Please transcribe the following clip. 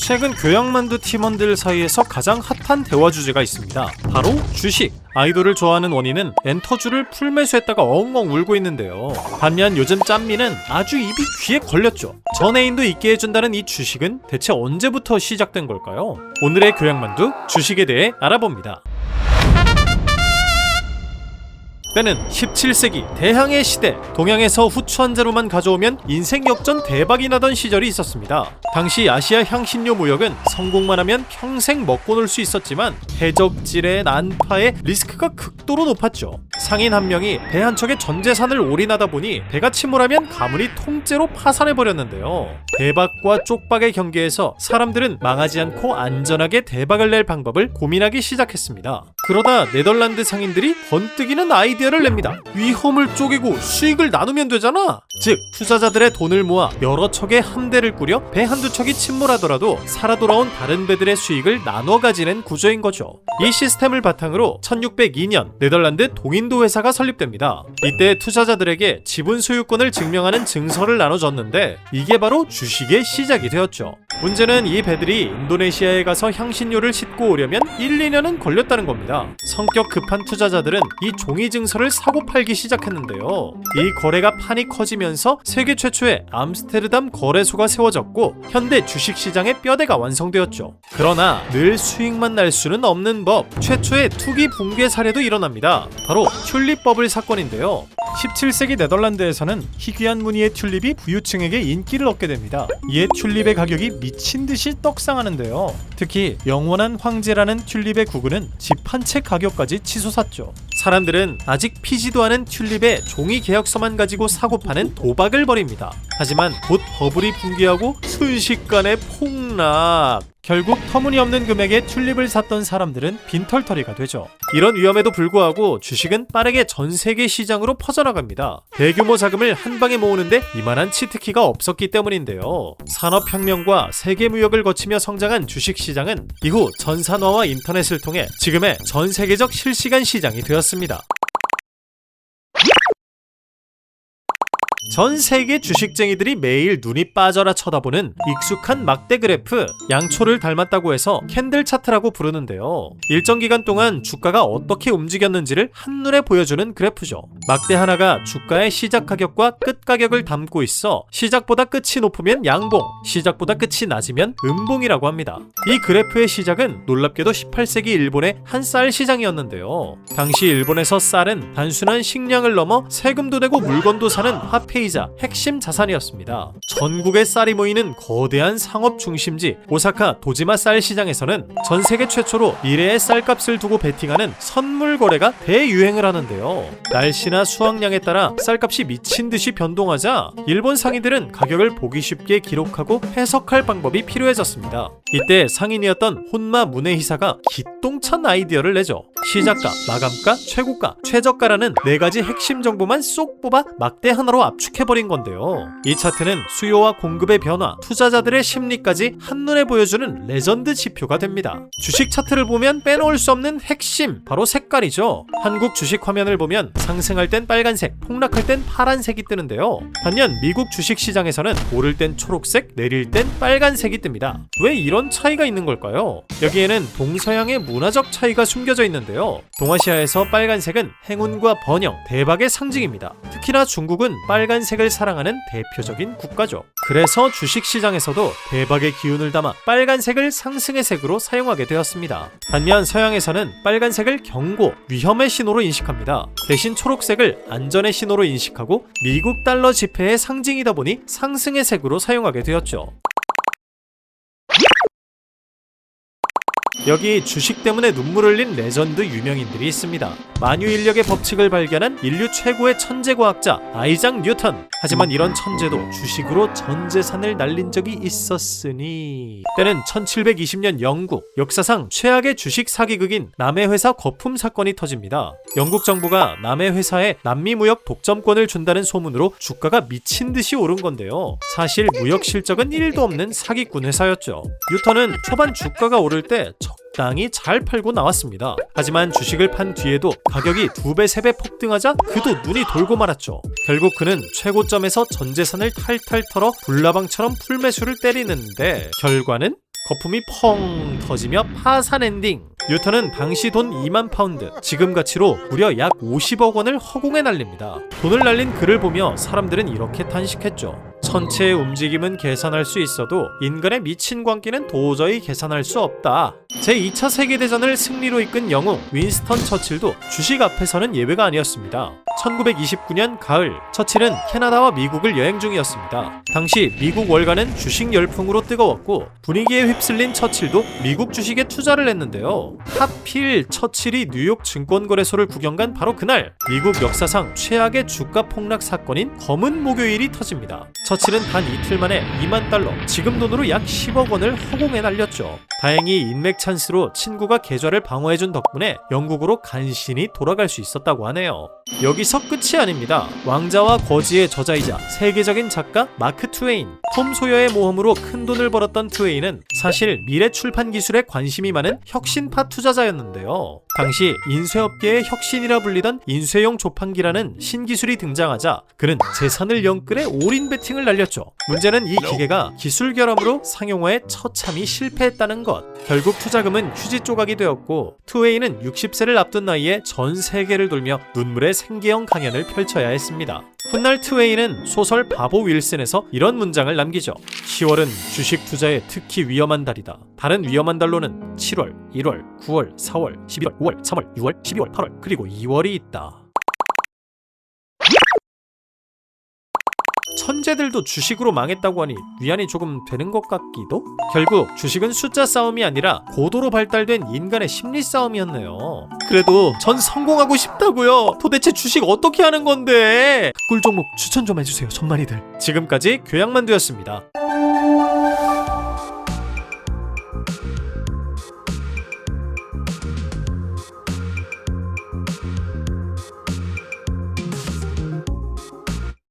최근 교양만두 팀원들 사이에서 가장 핫한 대화 주제가 있습니다. 바로 주식. 아이돌을 좋아하는 원인은 엔터주를 풀매수했다가 엉엉 울고 있는데요. 반면 요즘 짠미는 아주 입이 귀에 걸렸죠. 전 애인도 있게 해준다는 이 주식은 대체 언제부터 시작된 걸까요? 오늘의 교양만두 주식에 대해 알아봅니다. 때는 17세기 대항해 시대. 동양에서 후추 한 자루만 가져오면 인생 역전 대박이 나던 시절이 있었습니다. 당시 아시아 향신료 무역은 성공만 하면 평생 먹고 놀 수 있었지만 해적질에 난파에 리스크가 극도로 높았죠. 상인 한 명이 배 한 척에 전 재산을 올인하다 보니 배가 침몰하면 가문이 통째로 파산해버렸는데요. 대박과 쪽박의 경계에서 사람들은 망하지 않고 안전하게 대박을 낼 방법을 고민하기 시작했습니다. 그러다 네덜란드 상인들이 번뜩이는 아이디어를 냅니다. 위험을 쪼개고 수익을 나누면 되잖아. 즉 투자자들의 돈을 모아 여러 척의 함대를 꾸려 배 한두 척이 침몰하더라도 살아 돌아온 다른 배들의 수익을 나눠 가지는 구조인 거죠. 이 시스템을 바탕으로 1602년 네덜란드 동인도 회사가 설립됩니다. 이때 투자자들에게 지분 소유권을 증명하는 증서를 나눠줬는데 이게 바로 주식의 시작이 되었죠. 문제는 이 배들이 인도네시아에 가서 향신료를 싣고 오려면 1, 2년은 걸렸다는 겁니다. 성격 급한 투자자들은 이 종이 증서를 사고 팔기 시작했는데요. 이 거래가 판이 커지면서 세계 최초의 암스테르담 거래소가 세워졌고 현대 주식시장의 뼈대가 완성되었죠. 그러나 늘 수익만 날 수는 없는 법. 최초의 투기 붕괴 사례도 일어납니다. 바로 튤립버블 사건인데요. 17세기 네덜란드에서는 희귀한 무늬의 튤립이 부유층에게 인기를 얻게 됩니다. 이에 튤립의 가격이 미친듯이 떡상하는데요. 특히 영원한 황제라는 튤립의 구근은 집 한 채 가격까지 치솟았죠. 사람들은 아직 피지도 않은 튤립의 종이 계약서만 가지고 사고 파는 도박을 벌입니다. 하지만 곧 버블이 붕괴하고 순식간에 폭락. 결국 터무니없는 금액의 튤립을 샀던 사람들은 빈털터리가 되죠. 이런 위험에도 불구하고 주식은 빠르게 전 세계 시장으로 퍼져나갑니다. 대규모 자금을 한 방에 모으는데 이만한 치트키가 없었기 때문인데요. 산업혁명과 세계무역을 거치며 성장한 주식시장은 이후 전산화와 인터넷을 통해 지금의 전 세계적 실시간 시장이 되었습니다. 전 세계 주식쟁이들이 매일 눈이 빠져라 쳐다보는 익숙한 막대 그래프, 양초를 닮았다고 해서 캔들 차트라고 부르는데요. 일정 기간 동안 주가가 어떻게 움직였는지를 한눈에 보여주는 그래프죠. 막대 하나가 주가의 시작 가격과 끝 가격을 담고 있어 시작보다 끝이 높으면 양봉, 시작보다 끝이 낮으면 음봉이라고 합니다. 이 그래프의 시작은 놀랍게도 18세기 일본의 한 쌀 시장이었는데요. 당시 일본에서 쌀은 단순한 식량을 넘어 세금도 내고 물건도 사는 화폐이자 핵심 자산이었습니다. 전국에 쌀이 모이는 거대한 상업 중심지 오사카 도지마 쌀 시장에서는 전 세계 최초로 미래의 쌀값을 두고 베팅하는 선물 거래가 대유행을 하는데요. 날씨나 수확량에 따라 쌀값이 미친 듯이 변동하자 일본 상인들은 가격을 보기 쉽게 기록하고 해석할 방법이 필요해졌습니다. 이때 상인이었던 혼마 무네히사가 기똥찬 아이디어를 내죠. 시작가, 마감가, 최고가, 최저가라는 4가지 핵심 정보만 쏙 뽑아 막대 하나로 압축해버린 건데요. 이 차트는 수요와 공급의 변화, 투자자들의 심리까지 한눈에 보여주는 레전드 지표가 됩니다. 주식 차트를 보면 빼놓을 수 없는 핵심, 바로 색깔이죠. 한국 주식 화면을 보면 상승할 땐 빨간색, 폭락할 땐 파란색이 뜨는데요. 반면 미국 주식 시장에서는 오를 땐 초록색, 내릴 땐 빨간색이 뜹니다. 왜 이런 차이가 있는 걸까요? 여기에는 동서양의 문화적 차이가 숨겨져 있는데요. 동아시아에서 빨간색은 행운과 번영, 대박의 상징입니다. 특히나 중국은 빨간색을 사랑하는 대표적인 국가죠. 그래서 주식시장에서도 대박의 기운을 담아 빨간색을 상승의 색으로 사용하게 되었습니다. 반면 서양에서는 빨간색을 경고, 위험의 신호로 인식합니다. 대신 초록색을 안전의 신호로 인식하고 미국 달러 지폐의 상징이다 보니 상승의 색으로 사용하게 되었죠. 여기 주식 때문에 눈물 흘린 레전드 유명인들이 있습니다. 만유인력의 법칙을 발견한 인류 최고의 천재과학자 아이작 뉴턴. 하지만 이런 천재도 주식으로 전 재산을 날린 적이 있었으니 때는 1720년 영국. 역사상 최악의 주식 사기극인 남의 회사 거품 사건이 터집니다. 영국 정부가 남의 회사에 남미 무역 독점권을 준다는 소문으로 주가가 미친 듯이 오른 건데요. 사실 무역 실적은 1도 없는 사기꾼 회사였죠. 뉴턴은 초반 주가가 오를 때 적당히 잘 팔고 나왔습니다. 하지만 주식을 판 뒤에도 가격이 2배, 3배 폭등하자 그도 눈이 돌고 말았죠. 결국 그는 최고점에서 전 재산을 탈탈 털어 불나방처럼 풀매수를 때리는데 결과는 거품이 펑 터지며 파산 엔딩. 뉴턴은 당시 돈 2만 파운드, 지금 가치로 무려 약 50억 원을 허공에 날립니다. 돈을 날린 그를 보며 사람들은 이렇게 탄식했죠. 천체의 움직임은 계산할 수 있어도 인간의 미친 광기는 도저히 계산할 수 없다. 제2차 세계대전을 승리로 이끈 영웅 윈스턴 처칠도 주식 앞에서는 예외가 아니었습니다. 1929년 가을, 처칠은 캐나다와 미국을 여행 중이었습니다. 당시 미국 월가는 주식 열풍으로 뜨거웠고 분위기에 휩쓸린 처칠도 미국 주식에 투자를 했는데요. 하필 처칠이 뉴욕 증권거래소를 구경 간 바로 그날, 미국 역사상 최악의 주가 폭락 사건인 검은 목요일이 터집니다. 처칠은 단 이틀 만에 2만 달러, 지금 돈으로 약 10억 원을 허공에 날렸죠. 다행히 인맥 찬스로 친구가 계좌를 방어해준 덕분에 영국으로 간신히 돌아갈 수 있었다고 하네요. 여기서 끝이 아닙니다. 왕자와 거지의 저자이자 세계적인 작가 마크 트웨인. 톰 소여의 모험으로 큰 돈을 벌었던 트웨인은 사실 미래 출판 기술에 관심이 많은 혁신파 투자자였는데요. 당시 인쇄업계의 혁신이라 불리던 인쇄용 조판기라는 신기술이 등장하자 그는 재산을 영끌에 올인 베팅을 날렸죠. 문제는 이 기계가 기술 결함으로 상용화에 처참히 실패했다는 것. 결국 투자금은 휴지 조각이 되었고 트웨인은 60세를 앞둔 나이에 전 세계를 돌며 눈물의 생계형 강연을 펼쳐야 했습니다. 훗날 트웨인은 소설 바보 윌슨에서 이런 문장을 남기죠. 10월은 주식 투자에 특히 위험한 달이다. 다른 위험한 달로는 7월, 1월, 9월, 4월, 11월, 5월, 3월, 6월, 12월, 8월, 그리고 2월이 있다. 천재들도 주식으로 망했다고 하니 위안이 조금 되는 것 같기도? 결국 주식은 숫자 싸움이 아니라 고도로 발달된 인간의 심리 싸움이었네요. 그래도 전 성공하고 싶다고요. 도대체 주식 어떻게 하는 건데? 꿀 종목 추천 좀 해주세요, 전만이들. 지금까지 교양만두였습니다.